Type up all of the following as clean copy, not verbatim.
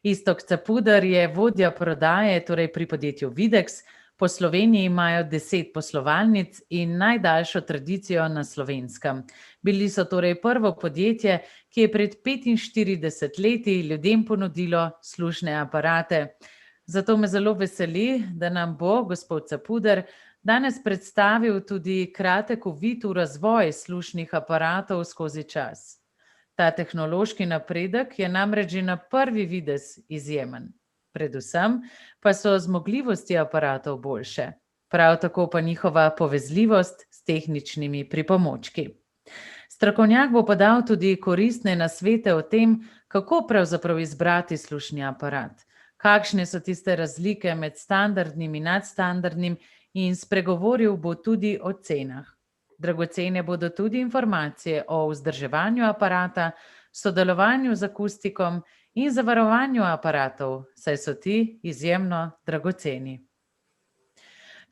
Iztok Capuder je vodja prodaje, torej pri podjetju Videx. Po Sloveniji imajo 10 poslovalnic in najdaljšo tradicijo na Slovenskem. Bili so torej prvo podjetje, ki je pred 45 leti ljudem ponudilo slušne aparate. Zato me zelo veseli, da nam bo gospod Capuder danes predstavil tudi kratek uvid v razvoj slušnih aparatov skozi čas. Ta tehnološki napredek je namreč že na prvi videz izjemen. Predvsem pa so zmogljivosti aparatov boljše, prav tako pa njihova povezljivost s tehničnimi pripomočki. Strokovnjak bo podal tudi koristne nasvete o tem, kako pravzaprav izbrati slušni aparat, kakšne so tiste razlike med standardnim in nadstandardnim in spregovoril bo tudi o cenah. Dragocene bodo tudi informacije o vzdrževanju aparata, sodelovanju z akustikom in zavarovanju aparatov, saj so ti izjemno dragoceni.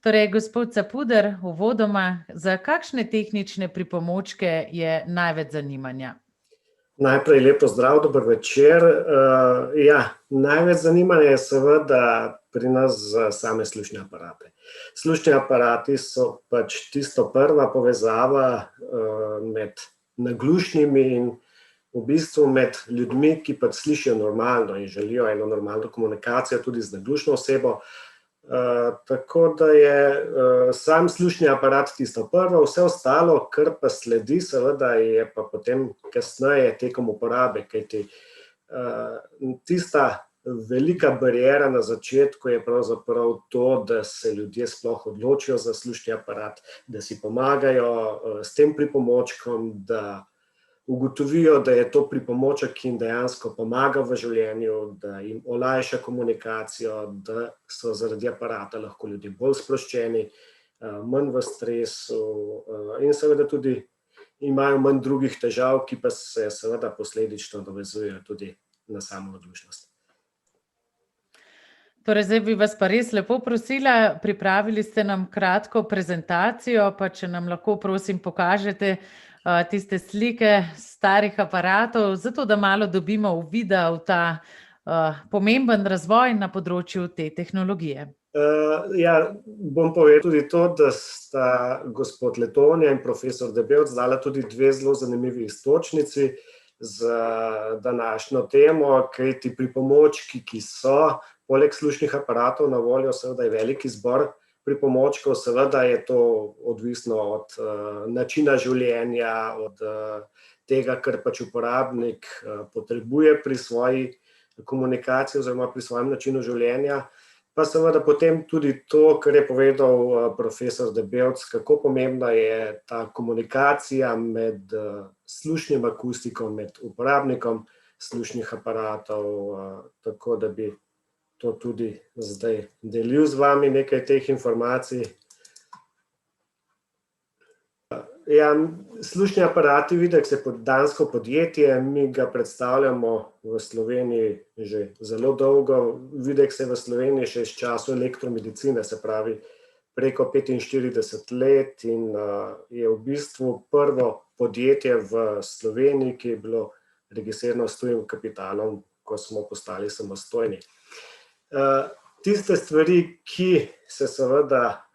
Torej, gospod Capuder, uvodoma, za kakšne tehnične pripomočke je največ zanimanja? Najprej lep pozdrav, dober večer. Največ zanimanja je seveda pri nas za same slušne aparate. Slušni aparati so pač tisto prva povezava med naglušnimi in v bistvu med ljudmi, ki pač slišijo normalno in želijo eno normalno komunikacijo tudi z naglušno osebo. Tako da je sam slušni aparat tisto prvo, vse ostalo, kar pa sledi, seveda je pa potem kasneje tekom uporabe, kajti tista velika bariera na začetku je pravzaprav to, da se ljudje sploh odločijo za slušni aparat, da si pomagajo s tem pripomočkom, da ugotovijo, da je to pripomoček, ki jim dejansko pomaga v življenju, da jim olajša komunikacijo, da so zaradi aparata lahko ljudje bolj sproščeni, manj v stresu in seveda tudi imajo manj drugih težav, ki pa se seveda posledično navezujejo tudi na samo naglušnost. Torej, zdaj bi vas pa res lepo prosila, pripravili ste nam kratko prezentacijo, pa če nam lahko prosim pokažete tiste slike starih aparatov, zato da malo dobimo uvida v ta pomemben razvoj na področju te tehnologije. Bom povedal tudi to, da sta gospod Letonja in profesor Debevc dala tudi dve zelo zanimivi iztočnici za današnjo temo, kajti pripomočki, ki so poleg slušnih aparatov na voljo, seveda je velik izbor pripomočkov, seveda je to odvisno od načina življenja, od tega, kar pač uporabnik potrebuje pri svoji komunikaciji oziroma pri svojem načinu življenja. Pa seveda potem tudi to, kar je povedal profesor Debevc, kako pomembna je ta komunikacija med slušnim akustikom, med uporabnikom slušnih aparatov, tako da bi to tudi zdaj delil z vami nekaj teh informacij. Slušni aparati Videx je dansko podjetje, mi ga predstavljamo v Sloveniji že zelo dolgo. Videx je v Sloveniji še iz časov elektromedicine, se pravi preko 45 let in je v bistvu prvo podjetje v Sloveniji, ki je bilo registrirano s tujim kapitalom, ko smo postali samostojni. Tiste stvari, ki se seveda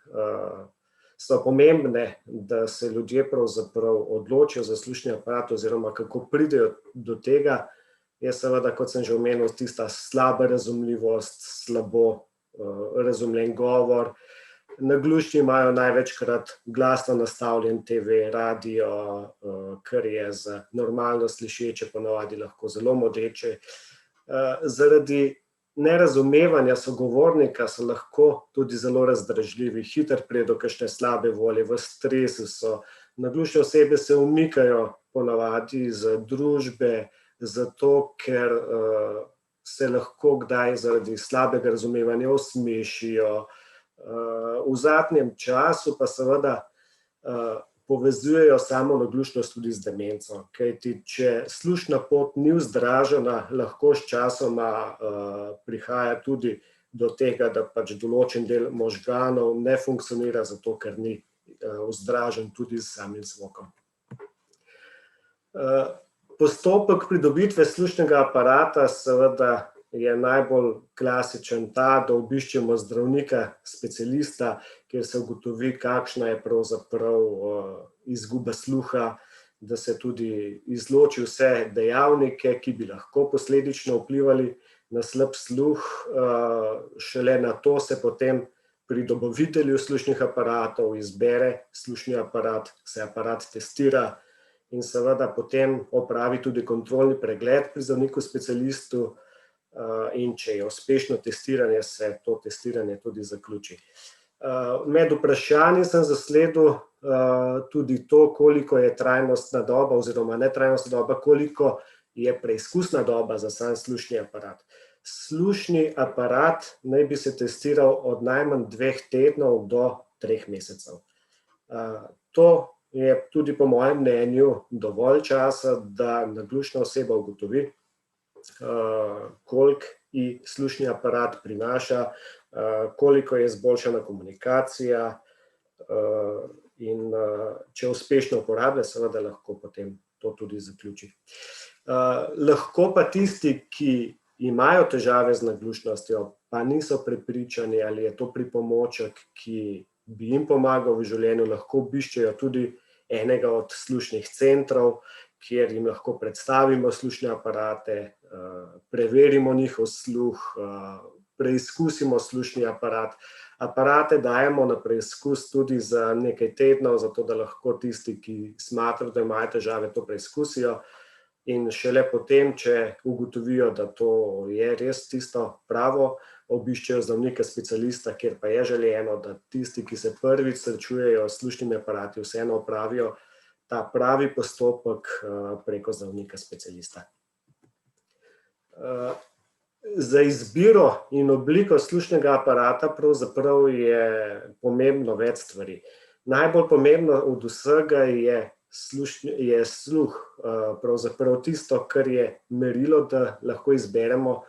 so pomembne, da se ljudje pravzaprav odločijo za slušni aparat oziroma kako pridejo do tega, je seveda, kot sem že omenil, tista slaba razumljivost, slabo razumljen govor. Naglušni imajo največkrat glasno nastavljen TV, radio, kar je za normalno slišeče ponavadi lahko zelo moteče. Zaradi nerazumevanja sogovornika so lahko tudi zelo razdražljivi, hitro pride do kakšne slabe volje, v stresu so. Naglušne osebe se umikajo ponavadi iz družbe, zato ker se lahko kdaj zaradi slabega razumevanja osmešijo. V zadnjem času pa seveda povezujejo samo naglušnost tudi z demenco. Kajti, če slušna pot ni vzdražena, lahko s časoma prihaja tudi do tega, da pač določen del možganov ne funkcionira, zato ker ni vzdražen tudi s samim zvokom. Postopek pridobitve slušnega aparata seveda je najbolj klasičen ta, da obiščemo zdravnika, specialista, kjer se ugotovi, kakšna je pravzaprav izguba sluha, da se tudi izloči vse dejavnike, ki bi lahko posledično vplivali na slab sluh. Šele nato se potem pri dobavitelju slušnih aparatov izbere slušni aparat, se aparat testira in seveda potem opravi tudi kontrolni pregled pri zdravniku specialistu, in če je uspešno testiranje, se to testiranje tudi zaključi. Med vprašanji sem zasledil tudi to, koliko je trajnostna doba oziroma netrajnostna doba, koliko je preizkusna doba za sam slušni aparat. Slušni aparat naj bi se testiral od najmanj 2 tednov do 3 mesecev. To je tudi po mojem mnenju dovolj časa, da naglušna oseba ugotovi, koliko ji slušni aparat prinaša, koliko je izboljšana komunikacija in če uspešno uporablja, seveda lahko potem to tudi zaključi. Lahko pa tisti, ki imajo težave z naglušnostjo, pa niso prepričani, ali je to pripomoček, ki bi jim pomagal v življenju, lahko obiščejo tudi enega od slušnih centrov, kjer jim lahko predstavimo slušne aparate, preverimo njihov sluh, preizkusimo slušni aparat. Aparate dajemo na preizkus tudi za nekaj tednov, zato da lahko tisti, ki smatrajo, da imajo težave, to preizkusijo. In šele potem, če ugotovijo, da to je res tisto pravo, obiščejo zdravnika specialista, kjer pa je želeno, da tisti, ki se prvič srečujejo s slušnimi aparati, vseeno opravijo ta pravi postopek preko zdravnika specialista. Za izbiro in obliko slušnega aparata pravzaprav je pomembno več stvari. Najbolj pomembno od vsega je sluh, pravzaprav tisto, kar je merilo, da lahko izberemo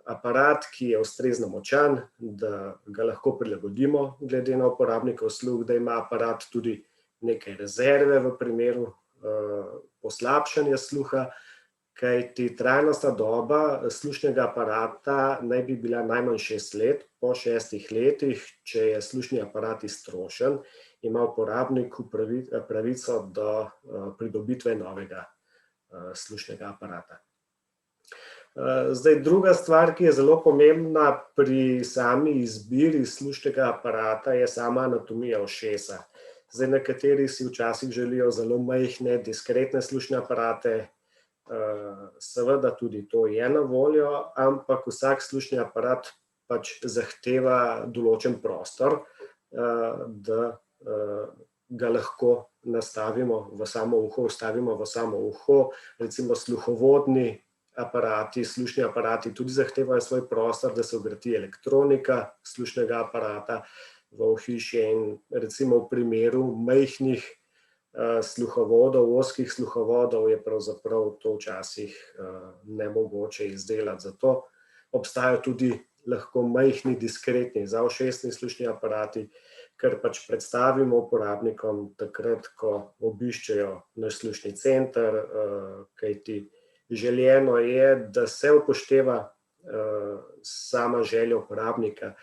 aparat, ki je ustrezno močan, da ga lahko prilagodimo glede na uporabnikov sluh, da ima aparat tudi nekaj rezerve v primeru poslabšanja sluha, kajti trajnostna doba slušnega aparata naj bi bila najmanj 6 let. Po 6 letih, če je slušni aparat iztrošen, ima uporabnik pravico do pridobitve novega slušnega aparata. Zdaj, druga stvar, ki je zelo pomembna pri sami izbiri slušnega aparata, je sama anatomija ušesa. Zdaj, nekateri si včasih želijo zelo majhne, diskretne slušne aparate, seveda tudi to je na voljo, ampak vsak slušni aparat pač zahteva določen prostor, da ga lahko nastavimo v samo uho, vstavimo v samo uho. Recimo sluhovodni aparati, slušni aparati tudi zahtevajo svoj prostor, da se vgradi elektronika slušnega aparata v ohišje in recimo v primeru majhnih sluhovodov, ozkih sluhovodov je pravzaprav to včasih nemogoče izdelati. Zato obstajajo tudi lahko majhni, diskretni zaušesni slušni aparati, kar pač predstavimo uporabnikom takrat, ko obiščejo naš slušni center, kajti želeno je, da se upošteva sama želja uporabnika.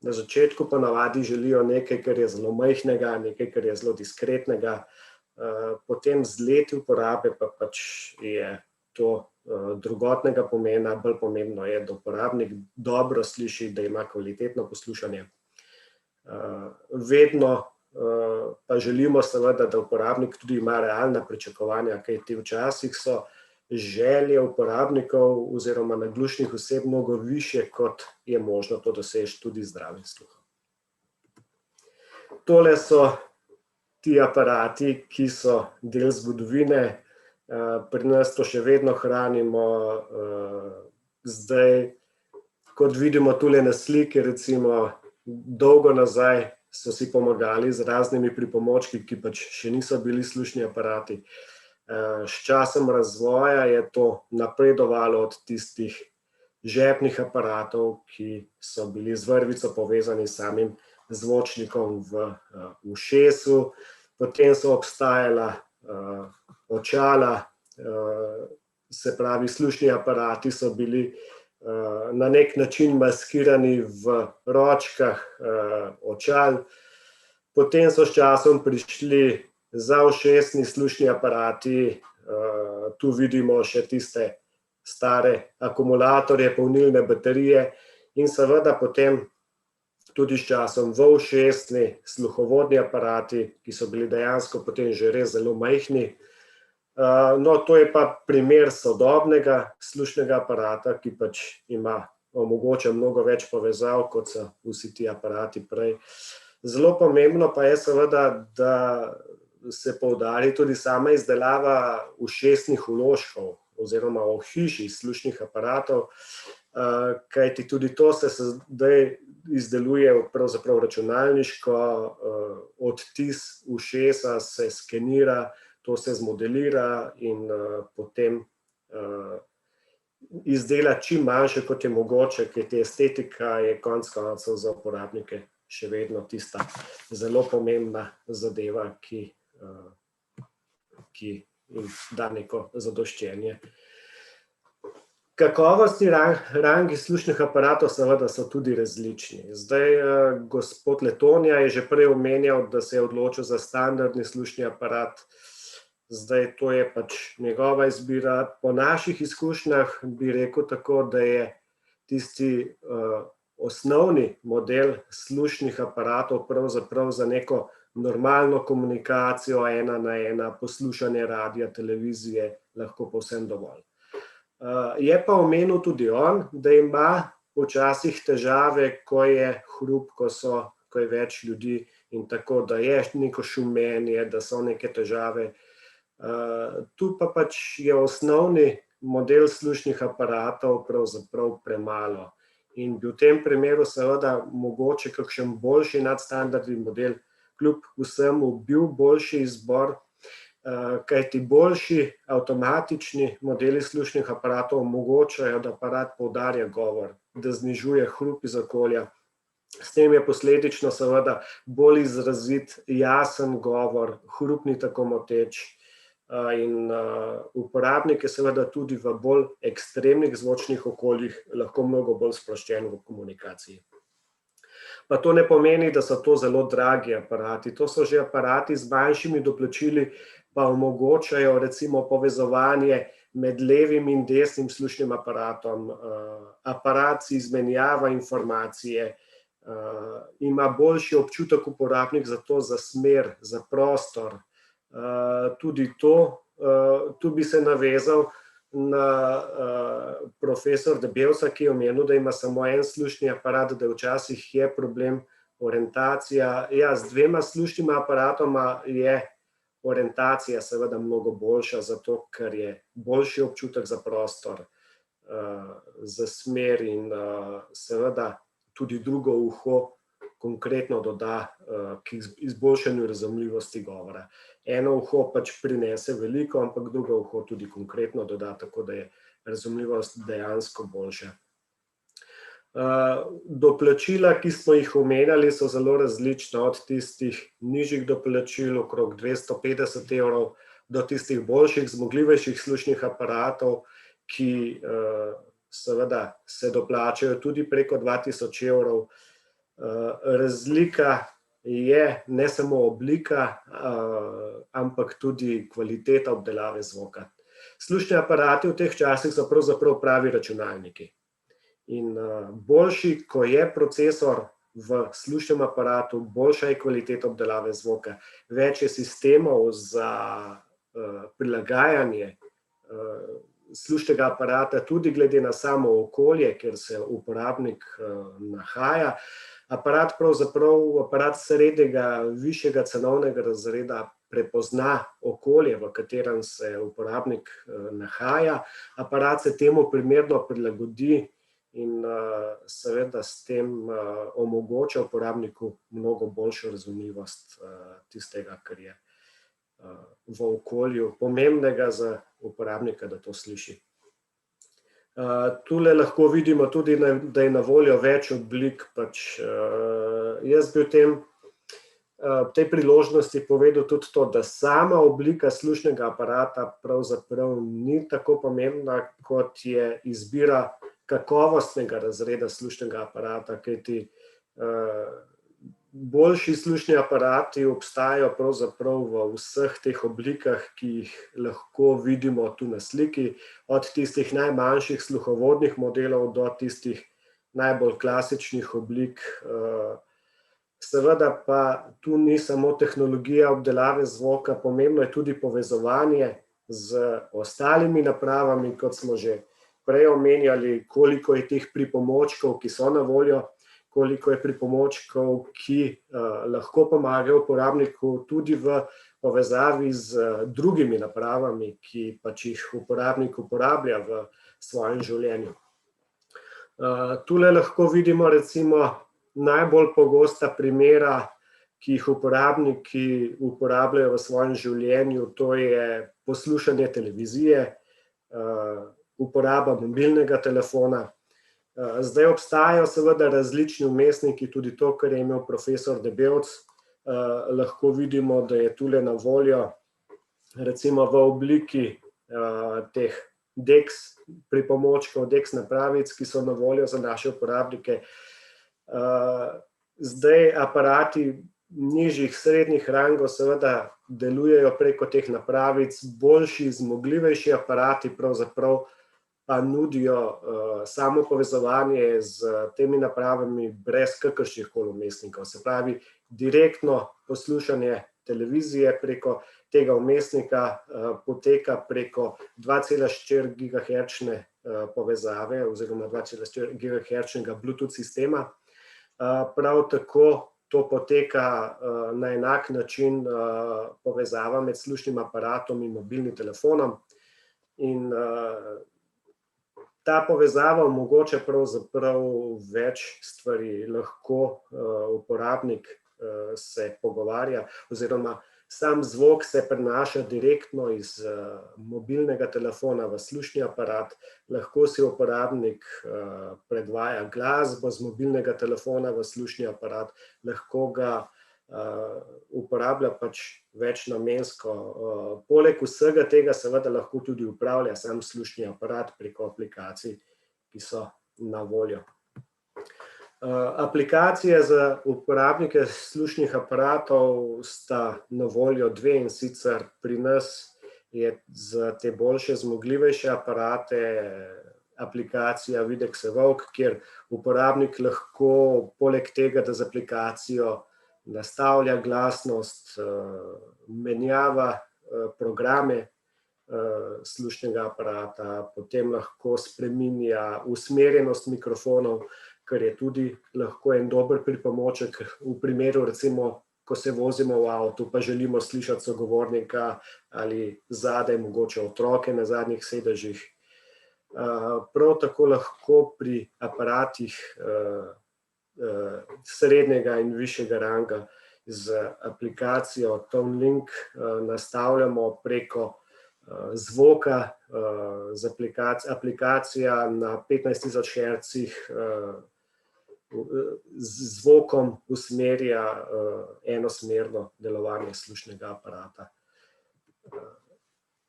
Na začetku pa navadi želijo nekaj, kar je zelo majhnega, nekaj, kar je zelo diskretnega, potem z leti uporabe pa pač je to drugotnega pomena, bolj pomembno je, da uporabnik dobro sliši, da ima kvalitetno poslušanje. Vedno pa želimo seveda, da uporabnik tudi ima realna pričakovanja, kajti včasih so želje uporabnikov oziroma naglušnih oseb mnogo višje, kot je možno to doseči tudi z zdravim sluhom. Tole so ti aparati, ki so del zgodovine. Pri nas to še vedno hranimo. Zdaj, kot vidimo tule na sliki, recimo dolgo nazaj so si pomagali z raznimi pripomočki, ki pač še niso bili slušni aparati. S časom razvoja je to napredovalo od tistih žepnih aparatov, ki so bili z vrvico povezani s samim zvočnikom v ušesu. Potem so obstajala očala, se pravi, slušni aparati so bili na nek način maskirani v ročkah očal. Potem so s časom prišli zaušesni slušni aparati, tu vidimo še tiste stare akumulatorje, polnilne baterije in seveda potem tudi s časom dvoušesni sluhovodni aparati, ki so bili dejansko potem že res zelo majhni. No, to je pa primer sodobnega slušnega aparata, ki pač omogoča mnogo več povezav, kot so vsi ti aparati prej. Zelo pomembno pa je seveda, da se poudari tudi sama izdelava ušesnih vložkov oziroma ohišij slušnih aparatov, kajti tudi to se zdaj izdeluje pravzaprav računalniško, odtis ušesa se skenira, to se zmodelira in potem izdela čim manjše, kot je mogoče, kajti estetika je konec koncev za uporabnike še vedno tista zelo pomembna zadeva, ki jim da neko zadoščenje. Kakovostni rangi slušnih aparatov seveda so tudi različni. Zdaj, gospod Letonja je že prej omenjal, da se je odločil za standardni slušni aparat. Zdaj, to je pač njegova izbira. Po naših izkušnjah bi rekel tako, da je tisti osnovni model slušnih aparatov pravzaprav za neko normalno komunikacijo, 1:1, poslušanje radia, televizije, lahko povsem dovolj. Je pa omenil tudi on, da ima včasih težave, ko je hrup, ko je več ljudi in tako, da je neko šumenje, da so neke težave. Tu pa pač je osnovni model slušnih aparatov pravzaprav premalo in bi v tem primeru seveda mogoče kakšen boljši nadstandardni model kljub vsemu bil boljši izbor, kajti boljši avtomatični modeli slušnih aparatov omogočajo, da aparat poudarja govor, da znižuje hrup iz okolja. S tem je posledično seveda bolj izrazit, jasen govor, hrup ni tako moteč in uporabnik je seveda tudi v bolj ekstremnih zvočnih okoljih lahko mnogo bolj sproščen v komunikaciji. Pa to ne pomeni, da so to zelo dragi aparati, to so že aparati z manjšimi doplačili, pa omogočajo recimo povezovanje med levim in desnim slušnim aparatom, aparat si izmenjava informacije, ima boljši občutek uporabnik za to, za smer, za prostor. Tudi to, tu bi se navezal na profesor Debevca, ki je omenil, da ima samo en slušni aparat, da včasih je problem orientacija. Ja, z dvema slušnima aparatoma je orientacija seveda mnogo boljša, zato ker je boljši občutek za prostor, za smer in seveda tudi drugo uho konkretno doda k izboljšanju razumljivosti govora. Eno uho pač prinese veliko, ampak drugo uho tudi konkretno doda, tako da je razumljivost dejansko boljša. Doplačila, ki smo jih omenjali, so zelo različna, od tistih nižjih doplačil, okrog 250 €, do tistih boljših, zmogljivejših slušnih aparatov, ki seveda se doplačajo tudi preko 2000 €. Razlika je ne samo oblika, ampak tudi kvaliteta obdelave zvoka. Slušni aparati v teh časih so pravzaprav pravi računalniki. In boljši, ko je procesor v slušnem aparatu, boljša je kvaliteta obdelave zvoka. Več je sistemov za prilagajanje slušnega aparata, tudi glede na samo okolje, kjer se uporabnik nahaja. Aparat srednjega, višjega cenovnega razreda prepozna okolje, v katerem se uporabnik nahaja. Aparat se temu primerno prilagodi in seveda s tem omogoča uporabniku mnogo boljšo razumljivost tistega, kar je v okolju pomembnega za uporabnika, da to sliši. Tule lahko vidimo tudi, da je na voljo več oblik. Jaz bi v tej priložnosti povedal tudi to, da sama oblika slušnega aparata pravzaprav ni tako pomembna, kot je izbira kakovostnega razreda slušnega aparata, kajti boljši slušni aparati obstajajo pravzaprav v vseh teh oblikah, ki jih lahko vidimo tu na sliki, od tistih najmanjših sluhovodnih modelov do tistih najbolj klasičnih oblik. Seveda pa tu ni samo tehnologija obdelave zvoka, pomembno je tudi povezovanje z ostalimi napravami, kot smo že prej omenjali, koliko je teh pripomočkov, ki so na voljo, koliko je pripomočkov, ki lahko pomagajo uporabniku tudi v povezavi z drugimi napravami, ki pač jih uporabnik uporablja v svojem življenju. Tule lahko vidimo recimo najbolj pogosta primera, ki jih uporabniki uporabljajo v svojem življenju, to je poslušanje televizije, uporaba mobilnega telefona. Zdaj obstajajo seveda različni vmesniki, tudi to, kar je imel profesor Debevc, lahko vidimo, da je tule na voljo recimo v obliki teh DeX pripomočkov, DeX napravic, ki so na voljo za naše uporabnike. Zdaj aparati nižjih, srednjih rangov seveda delujejo preko teh napravic, boljši, zmogljivejši aparati pravzaprav pa nudijo samo povezovanje z temi napravami brez kakršnihkoli vmesnikov. Se pravi, direktno poslušanje televizije preko tega vmesnika poteka preko 2,4 gigahertzne povezave oziroma 2,4 gigahertznega Bluetooth sistema. Prav tako to poteka na enak način povezava med slušnim aparatom in mobilnim telefonom. In ta povezava omogoča pravzaprav več stvari. Lahko uporabnik se pogovarja oziroma sam zvok se prenaša direktno iz mobilnega telefona v slušni aparat, lahko si uporabnik predvaja glasbo z mobilnega telefona v slušni aparat, lahko ga uporablja pač večnamensko. Poleg vsega tega seveda lahko tudi upravlja sam slušni aparat preko aplikacij, ki so na voljo. Aplikacije za uporabnike slušnih aparatov sta na voljo dve, in sicer pri nas je za te boljše, zmogljivejše aparate aplikacija Videx Evoke, kjer uporabnik lahko poleg tega, da z aplikacijo nastavlja glasnost, menjava programe slušnega aparata, potem lahko spreminja usmerjenost mikrofonov, kar je tudi lahko en dober pripomoček v primeru, recimo, ko se vozimo v avtu, pa želimo slišati sogovornika ali zadaj mogoče otroke na zadnjih sedežih. Prav tako lahko pri aparatih srednjega in višjega ranga z aplikacijo ToneLink nastavljamo preko zvoka, aplikacija na 15.000 hertzih z zvokom usmerja enosmerno delovanje slušnega aparata.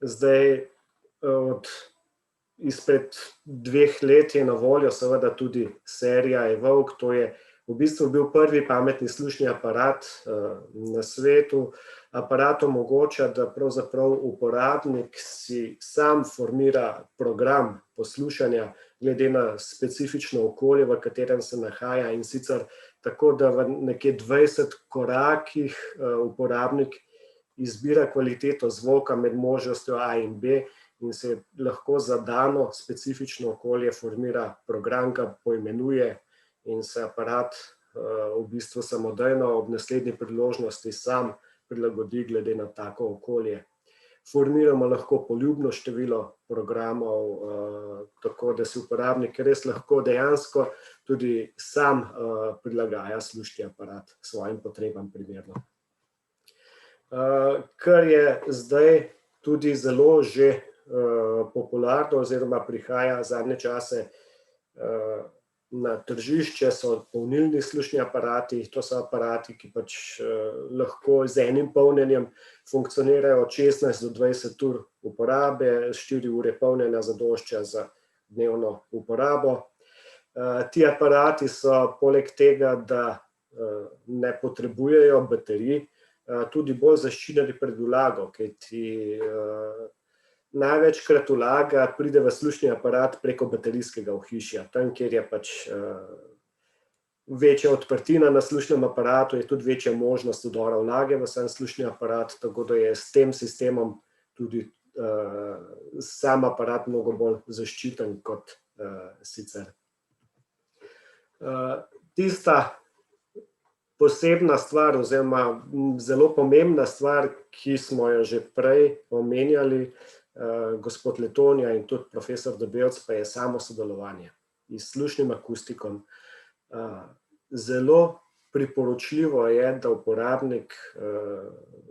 Zdaj, izpred 2 let je na voljo seveda tudi serija Evoke, to je v bistvu bil prvi pametni slušni aparat na svetu. Aparat omogoča, da pravzaprav uporabnik si sam formira program poslušanja glede na specifično okolje, v katerem se nahaja, in sicer tako, da v nekje 20 korakih uporabnik izbira kvaliteto zvoka med možnostjo A in B in se lahko za dano specifično okolje formira program, ga poimenuje in se aparat v bistvu samodejno ob naslednji priložnosti sam prilagodi glede na tako okolje. formiramo lahko poljubno število programov, tako da si uporabnik res lahko dejansko tudi sam prilagaja slušni aparat svojim potrebam primerno. Kar je zdaj tudi zelo že popularno oziroma prihaja zadnje čase na tržišče, so polnilni slušni aparati. To so aparati, ki pač lahko z enim polnjenjem funkcionirajo od 16 do 20 ur uporabe, 4 ure polnjenja zadošča za dnevno uporabo. Ti aparati so poleg tega, da ne potrebujejo baterij, tudi bolj zaščiteni pred vlago, kajti največkrat vlaga pride v slušni aparat preko baterijskega ohišja. Tam, kjer je pač večja odprtina na slušnem aparatu, je tudi večja možnost vdora vlage v sam slušni aparat, tako da je s tem sistemom tudi sam aparat mnogo bolj zaščiten kot sicer. Tista posebna stvar oziroma zelo pomembna stvar, ki smo jo že prej omenjali, gospod Letonja in tudi profesor Debevc, pa je samo sodelovanje s slušnim akustikom. Zelo priporočljivo je, da uporabnik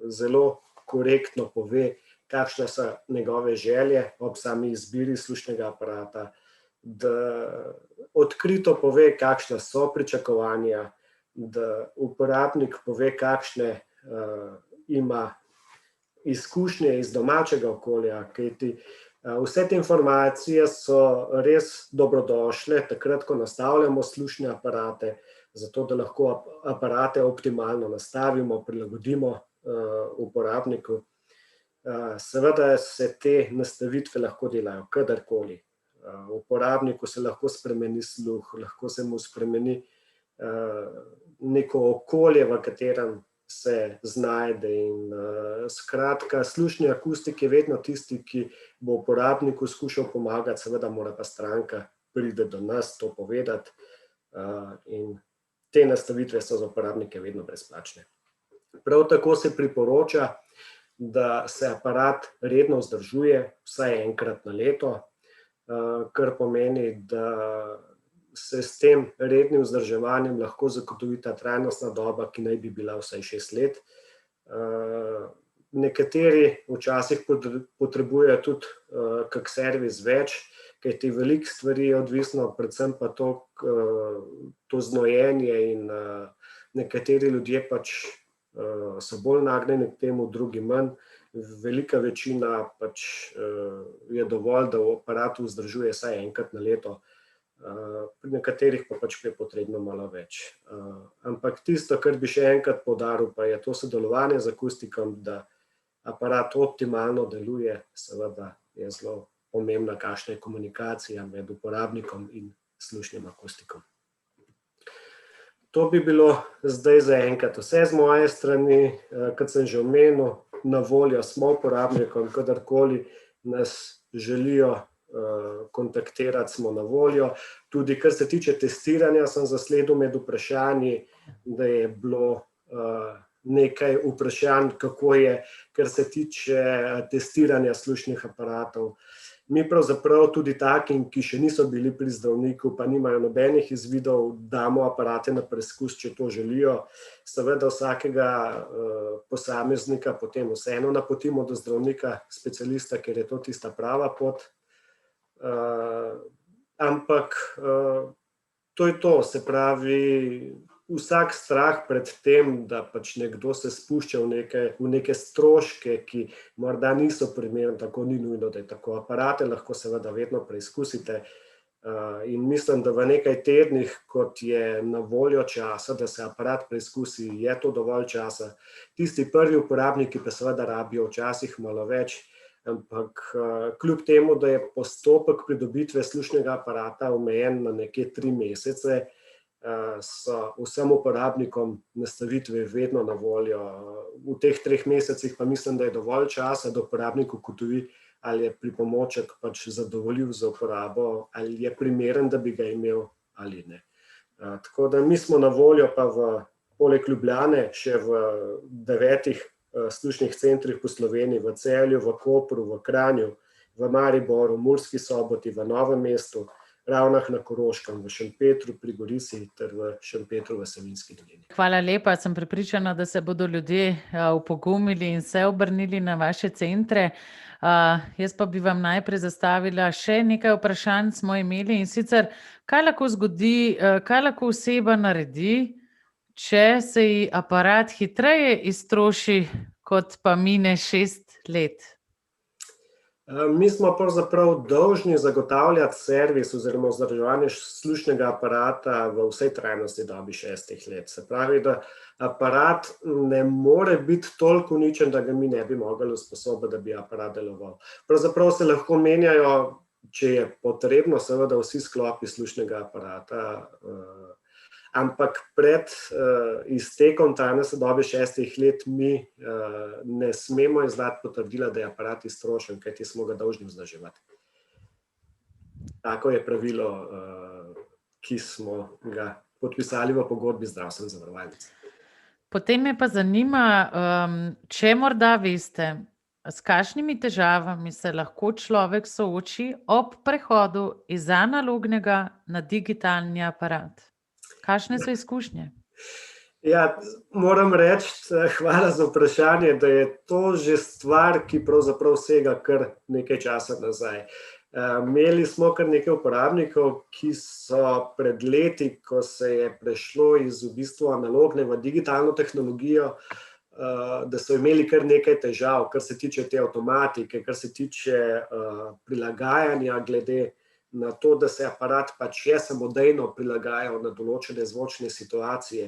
zelo korektno pove, kakšne so njegove želje ob sami izbiri slušnega aparata, da odkrito pove, kakšna so pričakovanja, da uporabnik pove, kakšne ima izkušnje iz domačega okolja, kajti vse te informacije so res dobrodošle takrat, ko nastavljamo slušne aparate, zato da lahko aparate optimalno nastavimo, prilagodimo uporabniku. Seveda se te nastavitve lahko delajo kadarkoli. Uporabniku se lahko spremeni sluh, lahko se mu spremeni neko okolje, v katerem se znajde, in skratka, slušni akustik je vedno tisti, ki bo uporabniku skušal pomagati, seveda mora pa stranka priti do nas to povedati, in te nastavitve so za uporabnike vedno brezplačne. Prav tako se priporoča, da se aparat redno vzdržuje, vsaj enkrat na leto, kar pomeni, da se s tem rednim vzdrževanjem lahko zagotovi ta trajnostna doba, ki naj bi bila vsaj 6 let. Nekateri včasih potrebujejo tudi kak servis več, kajti veliko stvari je odvisno, predvsem pa to znojenje, in nekateri ljudje pač so bolj nagnjeni k temu, drugi manj. Velika večina pač je dovolj, da v aparatu vzdržuje vsaj enkrat na leto. Pri nekaterih pa pač je potrebno malo več. Ampak tisto, kar bi še enkrat poudaril, pa je to sodelovanje z akustikom, da aparat optimalno deluje, seveda je zelo pomembna, kakšna je komunikacija med uporabnikom in slušnim akustikom. To bi bilo zdaj zaenkrat vse z moje strani. Kot sem že omenil, na voljo smo uporabnikom, kadarkoli nas želijo kontaktirati, smo na voljo. Tudi kar se tiče testiranja, sem zasledil med vprašanji, da je bilo nekaj vprašanj, kako je, kar se tiče testiranja slušnih aparatov. Mi pravzaprav tudi takim, ki še niso bili pri zdravniku, pa nimajo nobenih izvidov, damo aparate na preizkus, če to želijo. Seveda vsakega posameznika potem vseeno napotimo do zdravnika, specialista, ker je to tista prava pot. Ampak to je to, se pravi, vsak strah pred tem, da pač nekdo se spušča v neke stroške, ki morda niso primerni, tako ni nujno, da je tako. Aparate lahko seveda vedno preizkusite, in mislim, da v nekaj tednih, kot je na voljo časa, da se aparat preizkusi, je to dovolj časa. Tisti prvi uporabniki pa seveda rabijo včasih malo več, ampak kljub temu, da je postopek pridobitve slušnega aparata omejen na nekje 3 mesece, so vsem uporabnikom nastavitve vedno na voljo. V teh 3 mesecih pa mislim, da je dovolj časa, da uporabnik ugotovi, ali je pripomoček pač zadovoljiv za uporabo, ali je primeren, da bi ga imel ali ne. Tako da mi smo na voljo pa poleg Ljubljane še v 9 slušnih centrih po Sloveniji, v Celju, v Kopru, v Kranju, v Mariboru, Murski Soboti, v Novem mestu, Ravnah na Koroškem, v Šempetru pri Gorisi ter v Šempetru v Savinjski dolini. Hvala lepa, sem prepričana, da se bodo ljudje upogumili in se obrnili na vaše centre. Jaz pa bi vam najprej zastavila še nekaj vprašanj, smo imeli, in sicer, kaj lahko zgodi, kaj lahko oseba naredi, če se ji aparat hitreje iztroši, kot pa mine 6 let? Mi smo pravzaprav dolžni zagotavljati servis oziroma vzdrževanje slušnega aparata v vsej trajnostni dobi 6 let. Se pravi, da aparat ne more biti toliko uničen, da ga mi ne bi mogli usposobiti, da bi aparat deloval. Pravzaprav se lahko menjajo, če je potrebno, seveda vsi sklopi slušnega aparata, ampak pred iztekom trajnostne dobe 6 let mi ne smemo izdati potrdila, da je aparat iztrošen, kajti smo ga dolžni vzdrževati. Tako je pravilo, ki smo ga podpisali v pogodbi z zdravstveno zavarovalnico. Potem me pa zanima, če morda veste, s kakšnimi težavami se lahko človek sooči ob prehodu iz analognega na digitalni aparat. Kakšne so izkušnje? Ja, moram reči, hvala za vprašanje, da je to že stvar, ki pravzaprav sega kar nekaj časa nazaj. Imeli smo kar nekaj uporabnikov, ki so pred leti, ko se je prešlo iz v bistvu analogne v digitalno tehnologijo, da so imeli kar nekaj težav, kar se tiče te avtomatike, kar se tiče prilagajanja glede na to, da se aparat pač je samodejno prilagajal na določene zvočne situacije.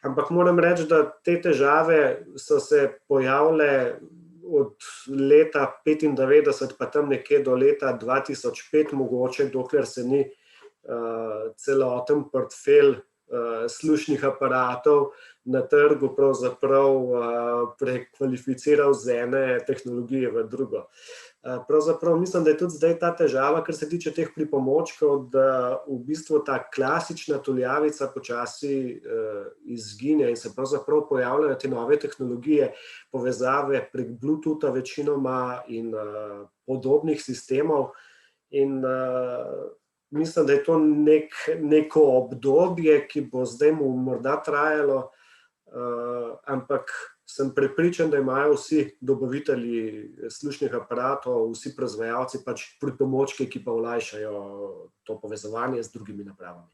Ampak moram reči, da te težave so se pojavile od leta 1995 pa tam nekje do leta 2005 mogoče, dokler se ni celoten portfelj slušnih aparatov na trgu pravzaprav prekvalificiral z ene tehnologije v drugo. Pravzaprav mislim, da je tudi zdaj ta težava, kar se tiče teh pripomočkov, da v bistvu ta klasična tuljavica počasi izgine in se pravzaprav pojavljajo te nove tehnologije, povezave prek Bluetootha večinoma in podobnih sistemov. In mislim, da je to neko obdobje, ki bo zdaj morda trajalo, ampak sem prepričan, da imajo vsi dobavitelji slušnih aparatov, vsi proizvajalci pač pripomočke, ki pa olajšajo to povezovanje z drugimi napravami.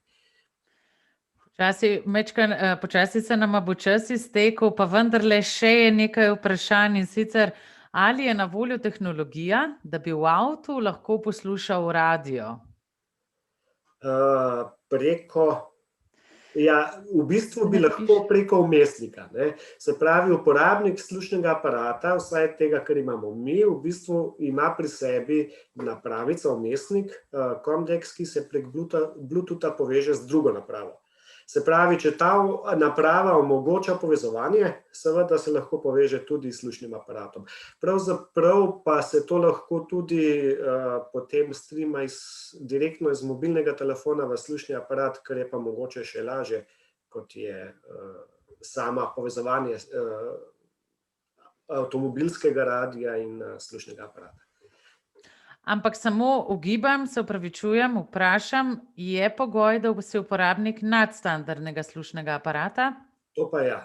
Počasi se nama bo čas iztekel, pa vendarle še je nekaj vprašanj, in sicer, ali je na voljo tehnologija, da bi v avtu lahko poslušal radio? V bistvu bi lahko preko vmesnika, ne. Se pravi, uporabnik slušnega aparata, vsaj tega, kar imamo mi, v bistvu ima pri sebi napravico, vmesnik, Comdex, ki se prek Bluetootha poveže z drugo napravo. Se pravi, če ta naprava omogoča povezovanje, seveda se lahko poveže tudi s slušnim aparatom. Pravzaprav pa se to lahko tudi potem streama direktno iz mobilnega telefona v slušni aparat, kar je pa mogoče še lažje, kot je sama povezovanje avtomobilskega radia in slušnega aparata. Ampak samo ugibam, se opravičujem, vprašam, je pogoj, da si uporabnik nadstandardnega slušnega aparata? To pa ja.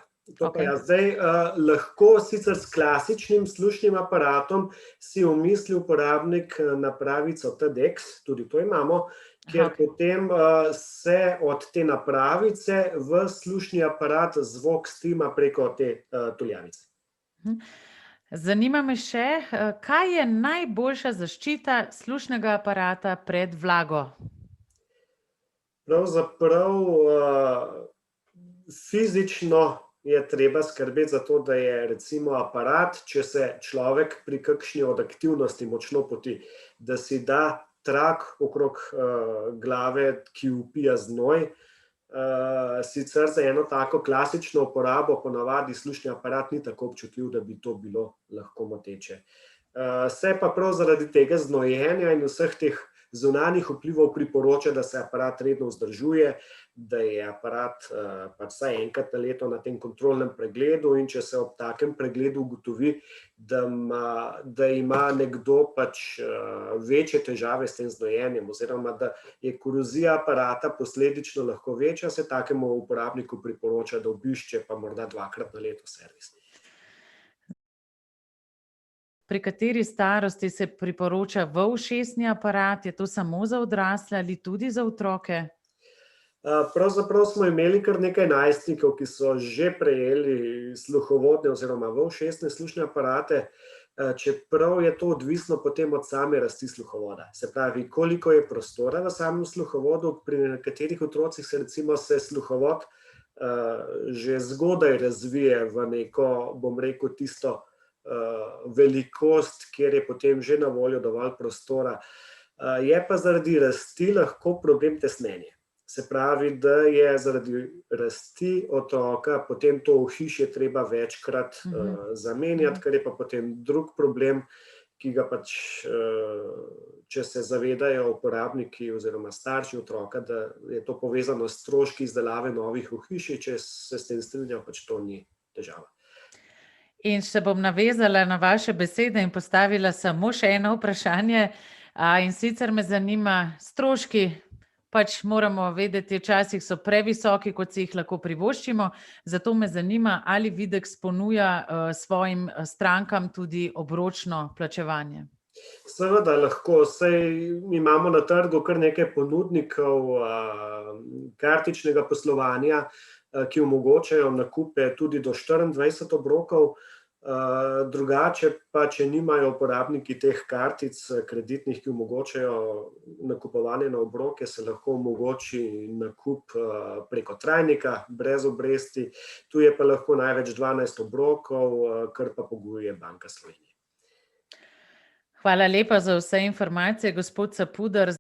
Zdaj, lahko sicer s klasičnim slušnim aparatom si omisli uporabnik napravico TEDx, tudi to imamo, kjer potem se od te napravice v slušni aparat zvok streama preko te tuljavice. Zanima me še, kaj je najboljša zaščita slušnega aparata pred vlago? Pravzaprav fizično je treba skrbeti za to, da je recimo aparat, če se človek pri kakšni od aktivnosti močno poti, da si da trak okrog glave, ki vpija znoj. Sicer za eno tako klasično uporabo ponavadi slušni aparat ni tako občutljiv, da bi to bilo lahko moteče. Se pa prav zaradi tega znojenja in vseh teh zunanjih vplivov priporoča, da se aparat redno vzdržuje, da je aparat pač vsaj enkrat na leto na tem kontrolnem pregledu, in če se ob takem pregledu ugotovi, da ima nekdo pač večje težave s tem znojenjem, oziroma da je korozija aparata posledično lahko večja, se takemu uporabniku priporoča, da obišče pa morda 2-krat na leto servis. Pri kateri starosti se priporoča v-ušesni aparat? Je to samo za odrasle ali tudi za otroke? Pravzaprav smo imeli kar nekaj najstnikov, ki so že prejeli sluhovodne oziroma v-ušesne slušne aparate, čeprav je to odvisno potem od same rasti sluhovoda. Se pravi, koliko je prostora v samem sluhovodu, pri nekaterih otrocih se sluhovod že zgodaj razvije v neko, bom rekel, tisto velikost, kjer je potem že na voljo dovolj prostora. Je pa zaradi rasti lahko problem tesnenje. Se pravi, da je zaradi rasti otroka potem to ohišje treba večkrat zamenjati, kar je pa potem drug problem, ki ga pač, če se zavedajo uporabniki oziroma starši otroka, da je to povezano s stroški izdelave novih ohišij, če se s tem strinjajo, pač to ni težava. In se bom navezala na vaše besede in postavila samo še eno vprašanje. In sicer me zanima, stroški, pač moramo vedeti, včasih so previsoki, kot si jih lahko privoščimo, zato me zanima, ali Videx ponuja svojim strankam tudi obročno plačevanje. Seveda lahko, saj imamo na trgu kar nekaj ponudnikov kartičnega poslovanja, ki omogočajo nakupe tudi do 24 obrokov, drugače pa, če nimajo uporabniki teh kartic kreditnih, ki omogočajo nakupovanje na obroke, se lahko omogoči nakup preko trajnika, brez obresti, tu je pa lahko največ 12 obrokov, kar pa pogojuje Banka Slovenije. Hvala lepa za vse informacije, gospod Capuder.